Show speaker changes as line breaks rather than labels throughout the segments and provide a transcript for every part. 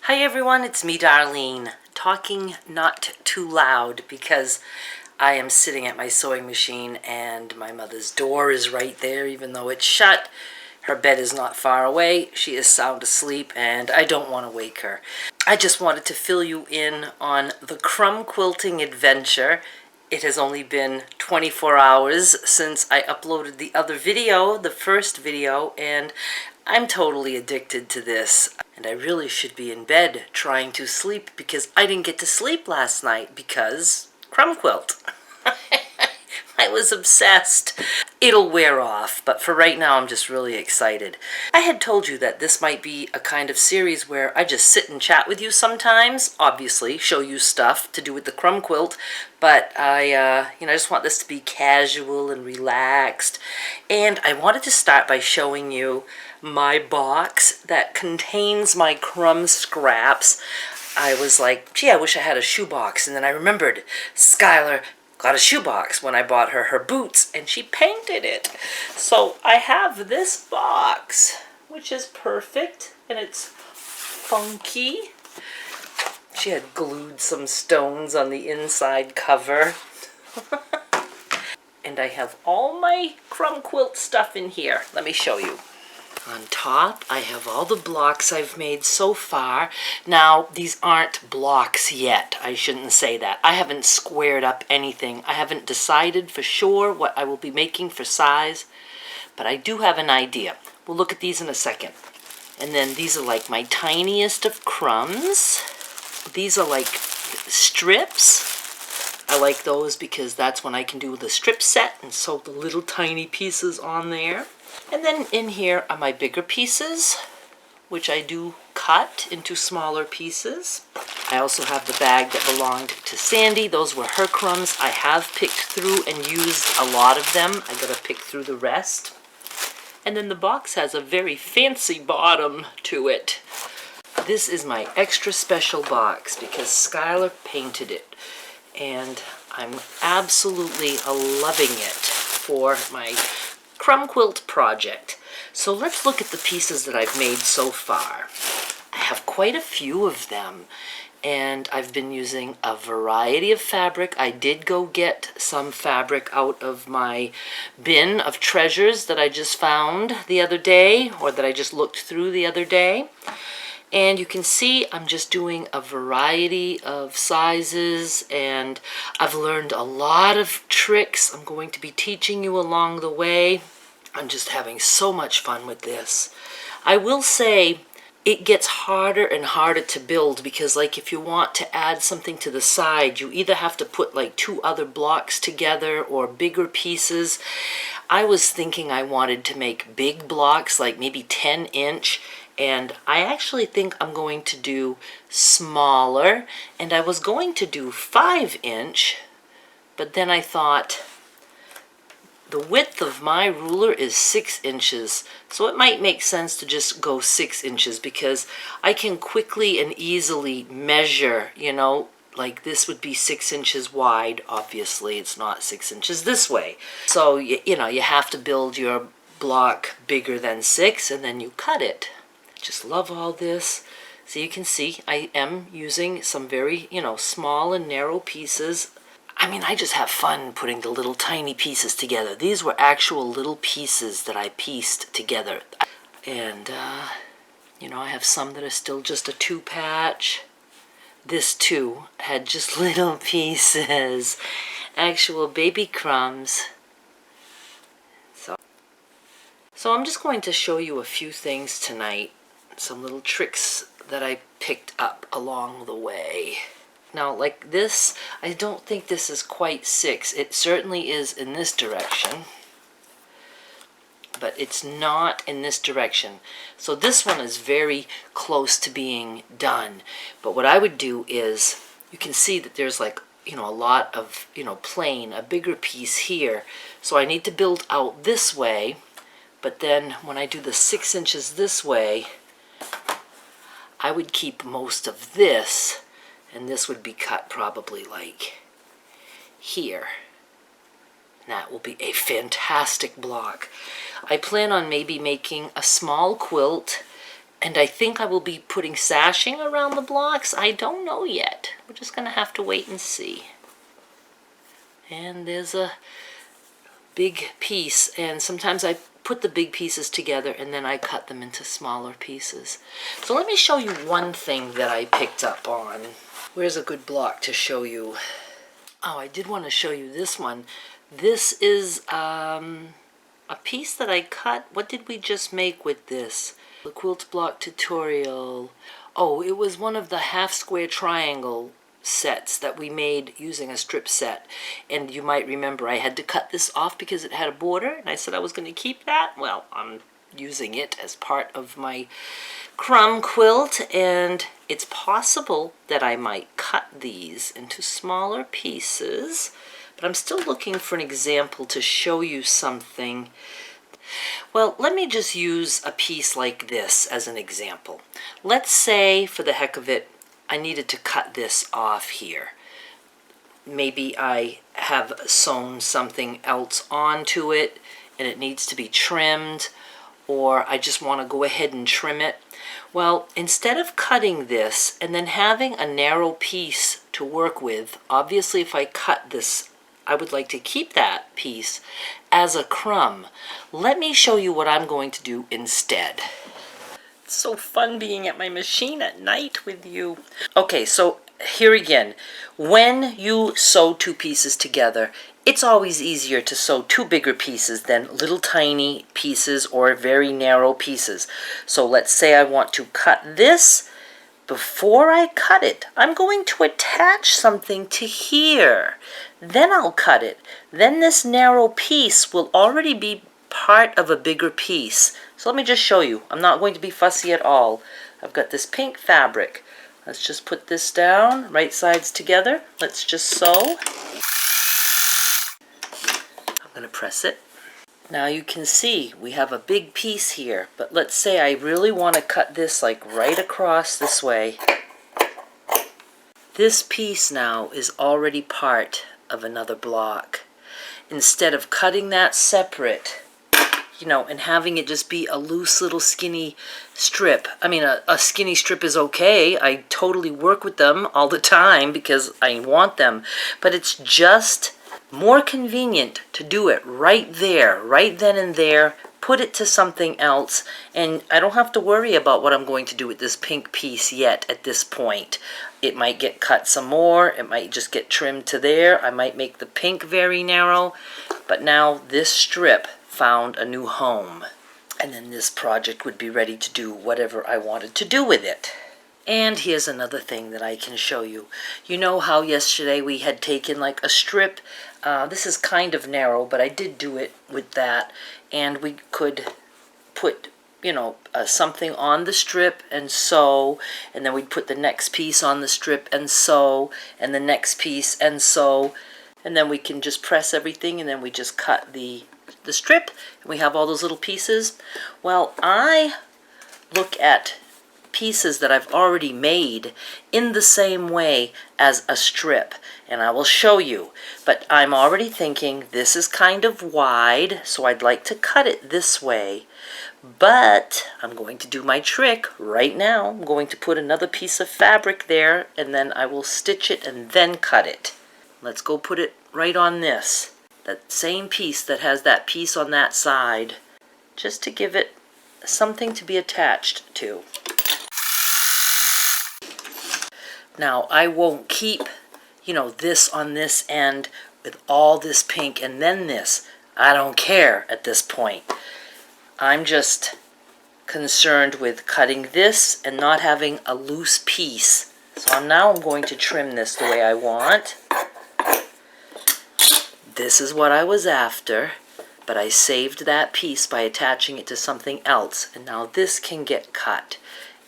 Hi everyone, it's me Darlene, talking not too loud because I am sitting at my sewing machine and my mother's door is right there even though it's shut. Her bed is not far away, she is sound asleep and I don't want to wake her. I just wanted to fill you in on the crumb quilting adventure. It has only been 24 hours since I uploaded the other video, the first video, and I'm totally addicted to this. And I really should be in bed trying to sleep because I didn't get to sleep last night because crumb quilt. I was obsessed. It'll wear off, but for right now I'm just really excited. I had told you that this might be a kind of series where I just sit and chat with you sometimes, obviously show you stuff to do with the crumb quilt, but I just want this to be casual and relaxed. And I wanted to start by showing you my box that contains my crumb scraps. I was like, gee, I wish I had a shoebox, and then I remembered Skylar got a shoebox when I bought her her boots and she painted it. So I have this box, which is perfect and it's funky. She had glued some stones on the inside cover. And I have all my crumb quilt stuff in here. Let me show you. On top, I have all the blocks I've made so far. Now, these aren't blocks yet. I shouldn't say that. I haven't squared up anything. I haven't decided for sure what I will be making for size, but I do have an idea. We'll look at these in a second. And then these are like my tiniest of crumbs. These are like strips. I like those because that's when I can do the strip set and sew the little tiny pieces on there. And then in here are my bigger pieces, which I do cut into smaller pieces. I also have the bag that belonged to Sandy. Those were her crumbs. I have picked through and used a lot of them. I gotta pick through the rest. And then the box has a very fancy bottom to it. This is my extra special box because Skylar painted it. And I'm absolutely loving it for my crumb quilt project. So let's look at the pieces that I've made so far. I have quite a few of them and I've been using a variety of fabric. I did go get some fabric out of my bin of treasures that I just found the other day, or that I just looked through the other day. And you can see I'm just doing a variety of sizes, and I've learned a lot of tricks I'm going to be teaching you along the way. I'm just having so much fun with this. I will say it gets harder and harder to build because, like, if you want to add something to the side, you either have to put like 2 other blocks together or bigger pieces. I was thinking I wanted to make big blocks, like maybe 10-inch, and I actually think I'm going to do smaller, and I was going to do 5-inch, but then I thought the width of my ruler is 6 inches, so it might make sense to just go 6 inches because I can quickly and easily measure, you know, like this would be 6 inches wide. Obviously it's not 6 inches this way, so you know, you have to build your block bigger than 6 and then you cut it. Just love all this. So you can see I am using some very, you know, small and narrow pieces. I mean, I just have fun putting the little tiny pieces together. These were actual little pieces that I pieced together. And, you know, I have some that are still just a 2-patch. This, too, had just little pieces. Actual baby crumbs. So I'm just going to show you a few things tonight. Some little tricks that I picked up along the way. Now, like this, I don't think this is quite 6. It certainly is in this direction, but it's not in this direction. So this one is very close to being done. But what I would do is, you can see that there's like, you know, a lot of, you know, plain, a bigger piece here. So I need to build out this way, but then when I do the 6 inches this way, I would keep most of this, and this would be cut probably like here. That will be a fantastic block. I plan on maybe making a small quilt And I think I will be putting sashing around the blocks. I don't know yet. We're just going to have to wait and see. And there's a big piece, and sometimes I put the big pieces together and then I cut them into smaller pieces. So let me show you one thing that I picked up on. Where's a good block to show you? Oh, I did want to show you this one. This is a piece that I cut. What did we just make with this? The quilt block tutorial. Oh, it was one of the half square triangle sets that we made using a strip set. And you might remember I had to cut this off because it had a border, and I said I was going to keep that. Well, I'm using it as part of my crumb quilt, and it's possible that I might cut these into smaller pieces, but I'm still looking for an example to show you something. Well, let me just use a piece like this as an example. Let's say, for the heck of it, I needed to cut this off here. Maybe I have sewn something else onto it and it needs to be trimmed, or I just want to go ahead and trim it. Well, instead of cutting this and then having a narrow piece to work with, obviously if I cut this, I would like to keep that piece as a crumb. Let me show you what I'm going to do instead. It's so fun being at my machine at night with you. Okay, so here again, when you sew two pieces together, it's always easier to sew two bigger pieces than little tiny pieces or very narrow pieces. So let's say I want to cut this. Before I cut it, I'm going to attach something to here. Then I'll cut it. Then this narrow piece will already be part of a bigger piece. So let me just show you. I'm not going to be fussy at all. I've got this pink fabric. Let's just put this down, right sides together. Let's just sew. I'm going to press it. Now you can see we have a big piece here, but let's say I really want to cut this like right across this way. This piece now is already part of another block. Instead of cutting that separate, and having it just be a loose little skinny strip. I mean, a skinny strip is okay. I totally work with them all the time because I want them. But it's just more convenient to do it right there, right then and there, put it to something else, and I don't have to worry about what I'm going to do with this pink piece yet at this point. It might get cut some more, it might just get trimmed to there, I might make the pink very narrow, but now this strip found a new home, and then this project would be ready to do whatever I wanted to do with it. And here's another thing that I can show you. You know how yesterday we had taken like a strip. This is kind of narrow, but I did do it with that. And we could put, something on the strip and sew. And then we'd put the next piece on the strip and sew. And the next piece and sew. And then we can just press everything and then we just cut the strip. And we have all those little pieces. Well, I look at pieces that I've already made in the same way as a strip, and I will show you, but I'm already thinking this is kind of wide, so I'd like to cut it this way, but I'm going to do my trick right now. I'm going to put another piece of fabric there, and then I will stitch it and then cut it. Let's go put it right on this, that same piece that has that piece on that side, just to give it something to be attached to. Now, I won't keep, this on this end with all this pink and then this. I don't care at this point. I'm just concerned with cutting this and not having a loose piece. So I'm going to trim this the way I want. This is what I was after, but I saved that piece by attaching it to something else, and now this can get cut.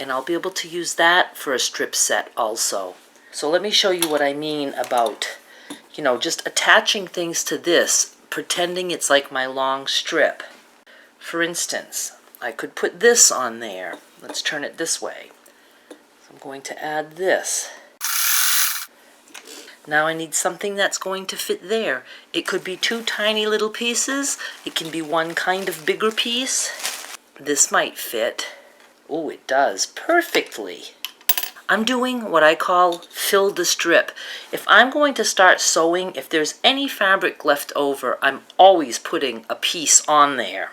And I'll be able to use that for a strip set also. So let me show you what I mean about, just attaching things to this, pretending it's like my long strip. For instance, I could put this on there. Let's turn it this way. So I'm going to add this. Now I need something that's going to fit there. It could be two tiny little pieces. It can be one kind of bigger piece. This might fit. Oh, it does perfectly. I'm doing what I call fill the strip. If I'm going to start sewing, if there's any fabric left over, I'm always putting a piece on there.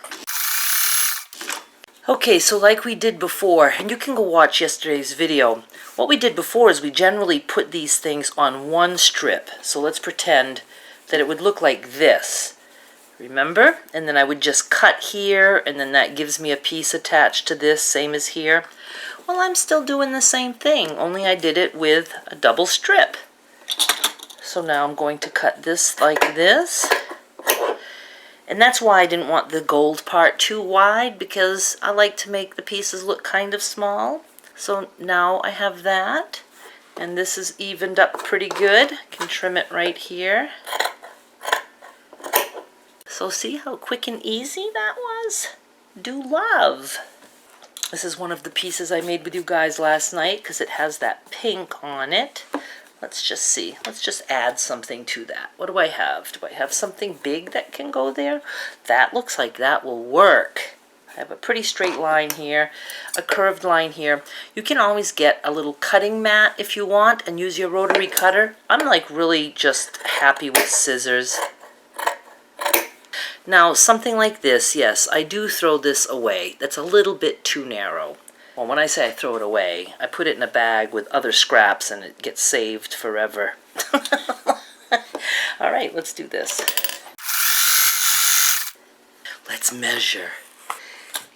Okay, so like we did before, and you can go watch yesterday's video, what we did before is we generally put these things on one strip. So let's pretend that it would look like this. Remember? And then I would just cut here, and then that gives me a piece attached to this, same as here. Well, I'm still doing the same thing, only I did it with a double strip. So now I'm going to cut this like this. And that's why I didn't want the gold part too wide, because I like to make the pieces look kind of small. So now I have that, and this is evened up pretty good. I can trim it right here. So see how quick and easy that was? Do love. This is one of the pieces I made with you guys last night because it has that pink on it. Let's just see. Let's just add something to that. What do I have? Do I have something big that can go there? That looks like that will work. I have a pretty straight line here, a curved line here. You can always get a little cutting mat if you want and use your rotary cutter. I'm like really just happy with scissors. Now something like this, yes, I do throw this away. That's a little bit too narrow. Well, when I say I throw it away, I put it in a bag with other scraps and it gets saved forever. All right, let's do this. Let's measure.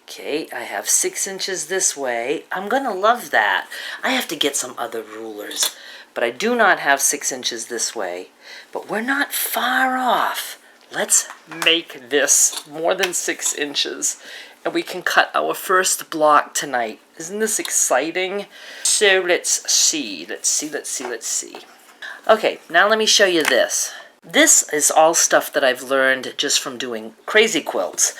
Okay, I have 6 inches this way. I'm gonna love that. I have to get some other rulers, but I do not have 6 inches this way. But we're not far off. Let's make this more than 6 inches. And we can cut our first block tonight. Isn't this exciting? So let's see. Okay, now let me show you this. This is all stuff that I've learned just from doing crazy quilts.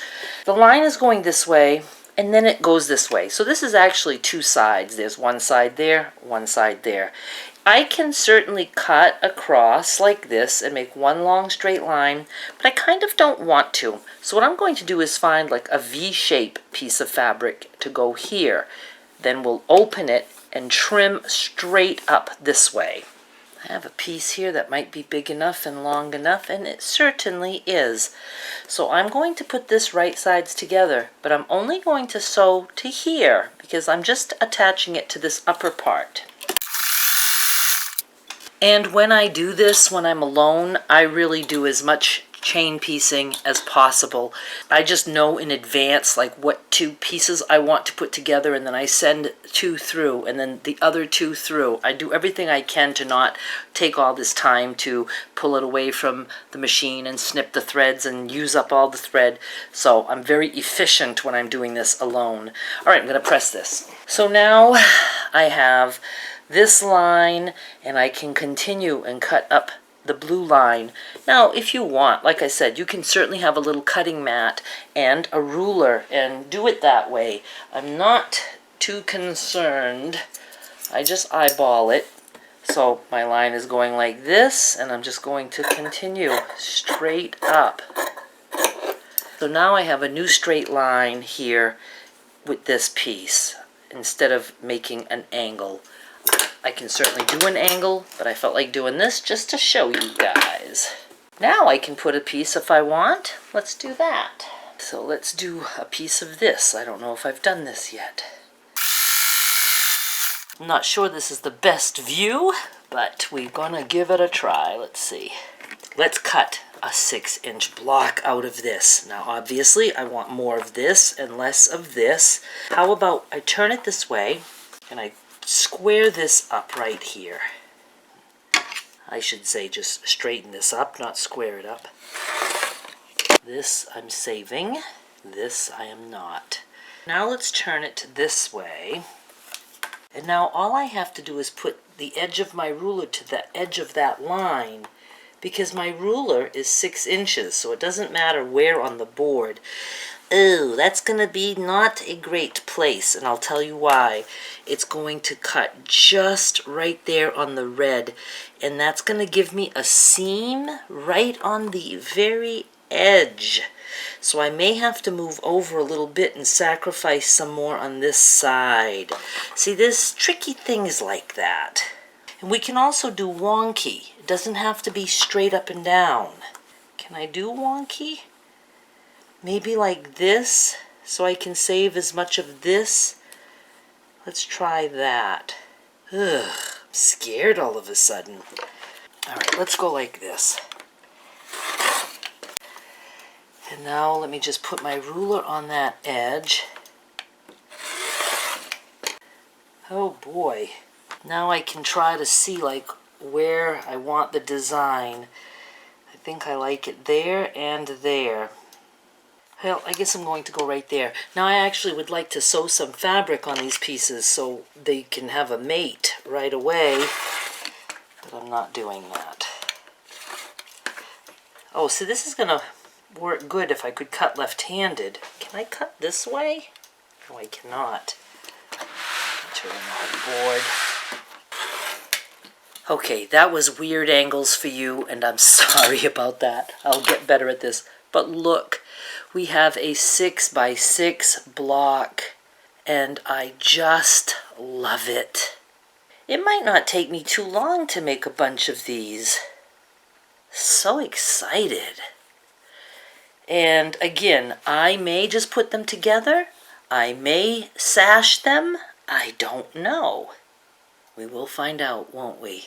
The line is going this way, and then it goes this way. So this is actually 2 sides. There's one side there, one side there. I can certainly cut across like this and make one long straight line, but I kind of don't want to. So what I'm going to do is find like a V-shape piece of fabric to go here. Then we'll open it and trim straight up this way. I have a piece here that might be big enough and long enough, and it certainly is. So I'm going to put this right sides together, but I'm only going to sew to here because I'm just attaching it to this upper part. And when I do this, when I'm alone, I really do as much chain piecing as possible. I just know in advance like what 2 pieces I want to put together, and then I send 2 through and then the other 2 through. I do everything I can to not take all this time to pull it away from the machine and snip the threads and use up all the thread. So I'm very efficient when I'm doing this alone. All right, I'm going to press this. So now I have this line, and I can continue and cut up the blue line. Now, if you want, like I said, you can certainly have a little cutting mat and a ruler and do it that way. I'm not too concerned. I just eyeball it. So my line is going like this, and I'm just going to continue straight up. So now I have a new straight line here with this piece instead of making an angle. I can certainly do an angle, but I felt like doing this just to show you guys. Now I can put a piece if I want. Let's do that. So let's do a piece of this. I don't know if I've done this yet. I'm not sure this is the best view, but we're gonna give it a try. Let's see. Let's cut a 6-inch block out of this. Now obviously I want more of this and less of this. How about I turn it this way and I square this up right here. I should say just straighten this up, not square it up. This I'm saving. This I am not. Now let's turn it this way. And now all I have to do is put the edge of my ruler to the edge of that line, because my ruler is 6 inches, so it doesn't matter where on the board. Oh, that's going to be not a great place, and I'll tell you why. It's going to cut just right there on the red, and that's going to give me a seam right on the very edge. So I may have to move over a little bit and sacrifice some more on this side. See, there's tricky things like that. And we can also do wonky. It doesn't have to be straight up and down. Can I do wonky? Maybe like this, so I can save as much of this. Let's try that. Ugh, I'm scared all of a sudden. All right, let's go like this. And now let me just put my ruler on that edge. Oh boy. Now I can try to see like where I want the design. I think I like it there and there. Well, I guess I'm going to go right there. Now I actually would like to sew some fabric on these pieces so they can have a mate right away, but I'm not doing that. Oh, so this is gonna work good if I could cut left-handed. Can I cut this way? No, I cannot. Turn my board. Okay, that was weird angles for you, and I'm sorry about that. I'll get better at this. But look, we have a 6x6 block, and I just love it. It might not take me too long to make a bunch of these. So excited. And again, I may just put them together. I may sash them. I don't know. We will find out, won't we?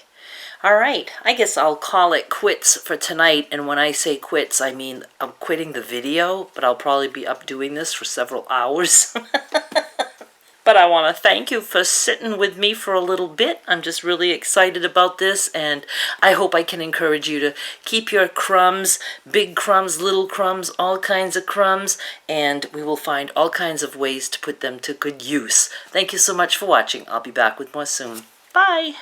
All right, I guess I'll call it quits for tonight. And when I say quits, I mean I'm quitting the video, but I'll probably be up doing this for several hours. But I want to thank you for sitting with me for a little bit. I'm just really excited about this, and I hope I can encourage you to keep your crumbs, big crumbs, little crumbs, all kinds of crumbs, and we will find all kinds of ways to put them to good use. Thank you so much for watching. I'll be back with more soon. Bye!